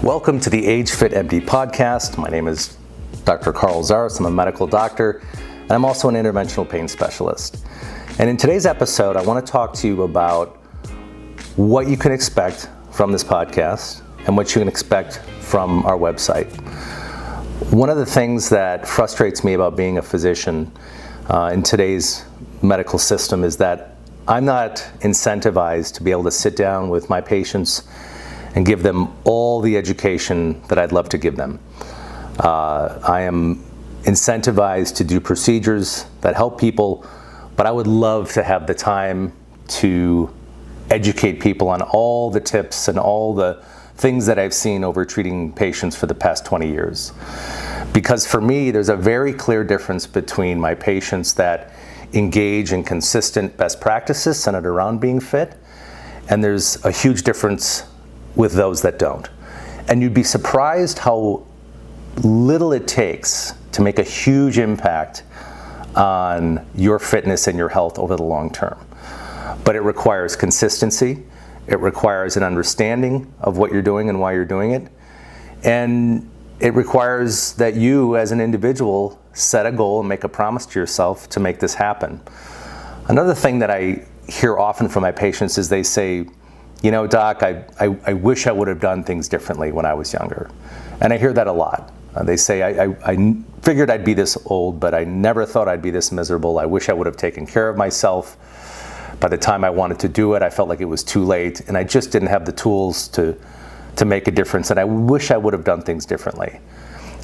Welcome to the Age Fit MD podcast. My name is Dr. Carl Zaris. I'm a medical doctor, and I'm also an interventional pain specialist. And in today's episode, I want to talk to you about what you can expect from this podcast and what you can expect from our website. One of the things that frustrates me about being a physician in today's medical system is that I'm not incentivized to be able to sit down with my patients and give them all the education that I'd love to give them. I am incentivized to do procedures that help people, but I would love to have the time to educate people on all the tips and all the things that I've seen over treating patients for the past 20 years. Because for me, there's a very clear difference between my patients that engage in consistent best practices centered around being fit, and there's a huge difference with those that don't. And you'd be surprised how little it takes to make a huge impact on your fitness and your health over the long term. But it requires consistency, it requires an understanding of what you're doing and why you're doing it, and it requires that you as an individual set a goal and make a promise to yourself to make this happen. Another thing that I hear often from my patients is they say, you know, Doc, I wish I would have done things differently when I was younger. And I hear that a lot. They say, I figured I'd be this old, but I never thought I'd be this miserable. I wish I would have taken care of myself. By the time I wanted to do it, I felt like it was too late, and I just didn't have the tools to make a difference, and I wish I would have done things differently.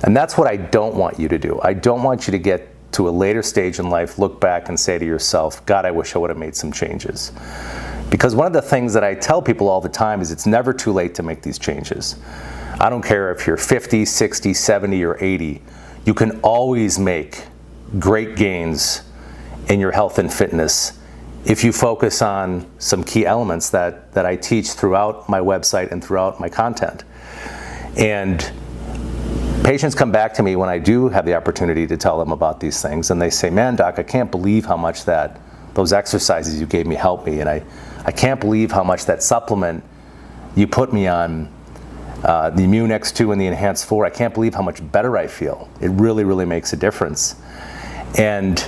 And that's what I don't want you to do. I don't want you to get to a later stage in life, look back and say to yourself, God, I wish I would have made some changes. Because one of the things that I tell people all the time is it's never too late to make these changes. I don't care if you're 50, 60, 70, or 80, you can always make great gains in your health and fitness if you focus on some key elements that I teach throughout my website and throughout my content. And patients come back to me when I do have the opportunity to tell them about these things, and they say, man, Doc, I can't believe how much those exercises you gave me helped me, and I can't believe how much that supplement you put me on, the Immune X2 and the Enhanced 4, I can't believe how much better I feel. It really, really makes a difference. And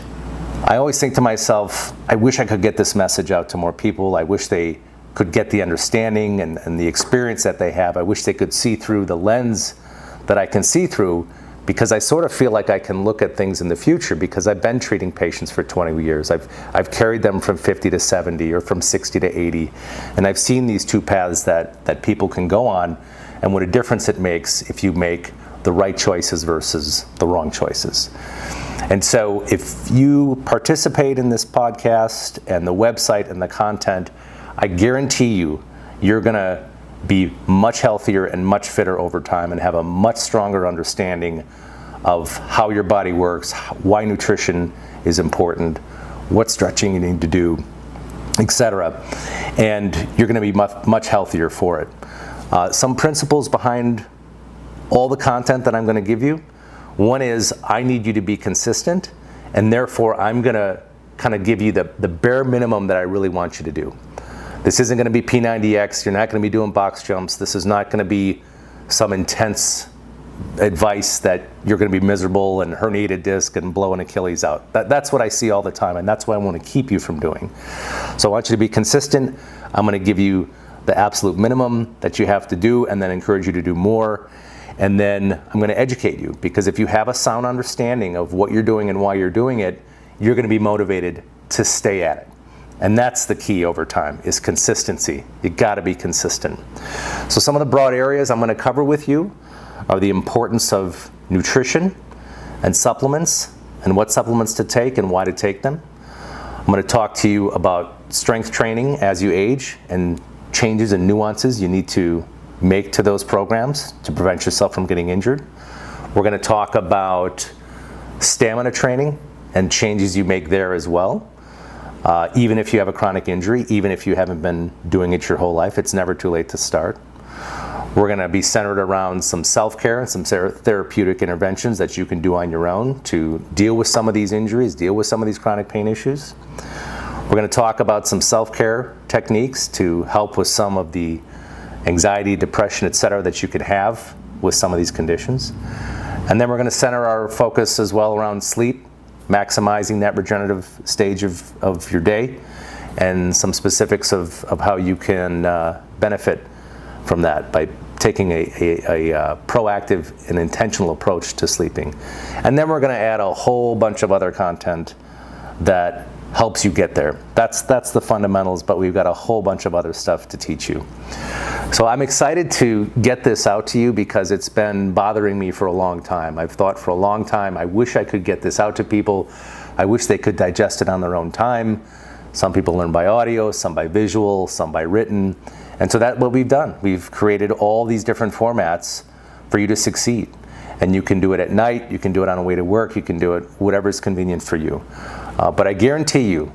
I always think to myself, I wish I could get this message out to more people. I wish they could get the understanding and the experience that they have. I wish they could see through the lens that I can see through, because I sort of feel like I can look at things in the future because I've been treating patients for 20 years. I've carried them from 50 to 70 or from 60 to 80, and I've seen these two paths that people can go on and what a difference it makes if you make the right choices versus the wrong choices. And so if you participate in this podcast and the website and the content, I guarantee you're gonna be much healthier and much fitter over time and have a much stronger understanding of how your body works, why nutrition is important, what stretching you need to do, etc. And you're going to be much healthier for it. Some principles behind all the content that I'm going to give you. One is I need you to be consistent, and therefore I'm going to kind of give you the bare minimum that I really want you to do. This isn't going to be P90X. You're not going to be doing box jumps. This is not going to be some intense advice that you're going to be miserable and herniated disc and blow an Achilles out. That's what I see all the time, and that's what I want to keep you from doing. So I want you to be consistent. I'm going to give you the absolute minimum that you have to do and then encourage you to do more. And then I'm going to educate you, because if you have a sound understanding of what you're doing and why you're doing it, you're going to be motivated to stay at it. And that's the key over time, is consistency. You gotta be consistent. So some of the broad areas I'm gonna cover with you are the importance of nutrition and supplements, and what supplements to take and why to take them. I'm gonna talk to you about strength training as you age and changes and nuances you need to make to those programs to prevent yourself from getting injured. We're gonna talk about stamina training and changes you make there as well. Even if you have a chronic injury, even if you haven't been doing it your whole life, it's never too late to start. We're going to be centered around some self-care and some therapeutic interventions that you can do on your own to deal with some of these injuries, deal with some of these chronic pain issues. We're going to talk about some self-care techniques to help with some of the anxiety, depression, etc., that you could have with some of these conditions. And then we're going to center our focus as well around sleep, maximizing that regenerative stage of your day, and some specifics of how you can benefit from that by taking a proactive and intentional approach to sleeping. And then we're going to add a whole bunch of other content that helps you get there. That's the fundamentals, but we've got a whole bunch of other stuff to teach you. So I'm excited to get this out to you because it's been bothering me for a long time. I've thought for a long time, I wish I could get this out to people. I wish they could digest it on their own time. Some people learn by audio, some by visual, some by written. And so that's what we've done. We've created all these different formats for you to succeed. And you can do it at night, you can do it on the way to work, you can do it whatever is convenient for you. But I guarantee you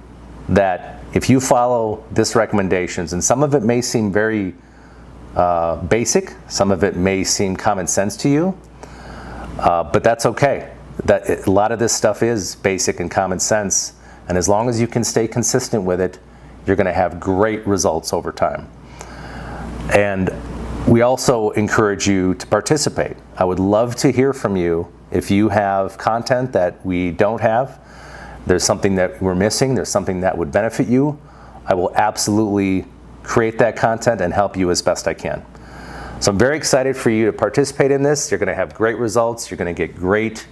that if you follow this recommendations, and some of it may seem very basic, some of it may seem common sense to you, but that's okay. A lot of this stuff is basic and common sense, and as long as you can stay consistent with it, you're going to have great results over time. And we also encourage you to participate. I would love to hear from you if you have content that we don't have. There's something that we're missing, there's something that would benefit you. I will absolutely create that content and help you as best I can. So I'm very excited for you to participate in this. You're going to have great results. You're going to get great.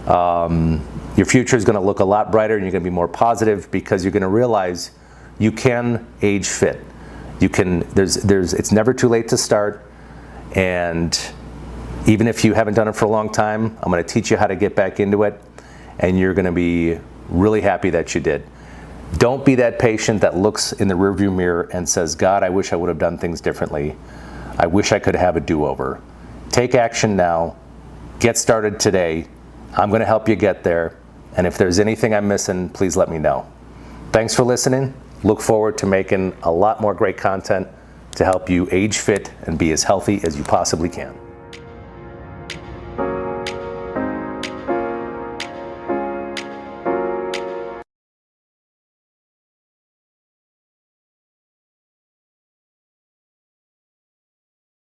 Your future is going to look a lot brighter, and you're going to be more positive because you're going to realize you can age fit. You can. It's never too late to start, and even if you haven't done it for a long time, I'm going to teach you how to get back into it, and you're going to be really happy that you did. Don't be that patient that looks in the rearview mirror and says, God, I wish I would have done things differently. I wish I could have a do-over. Take action now. Get started today. I'm going to help you get there. And if there's anything I'm missing, please let me know. Thanks for listening. Look forward to making a lot more great content to help you age fit and be as healthy as you possibly can.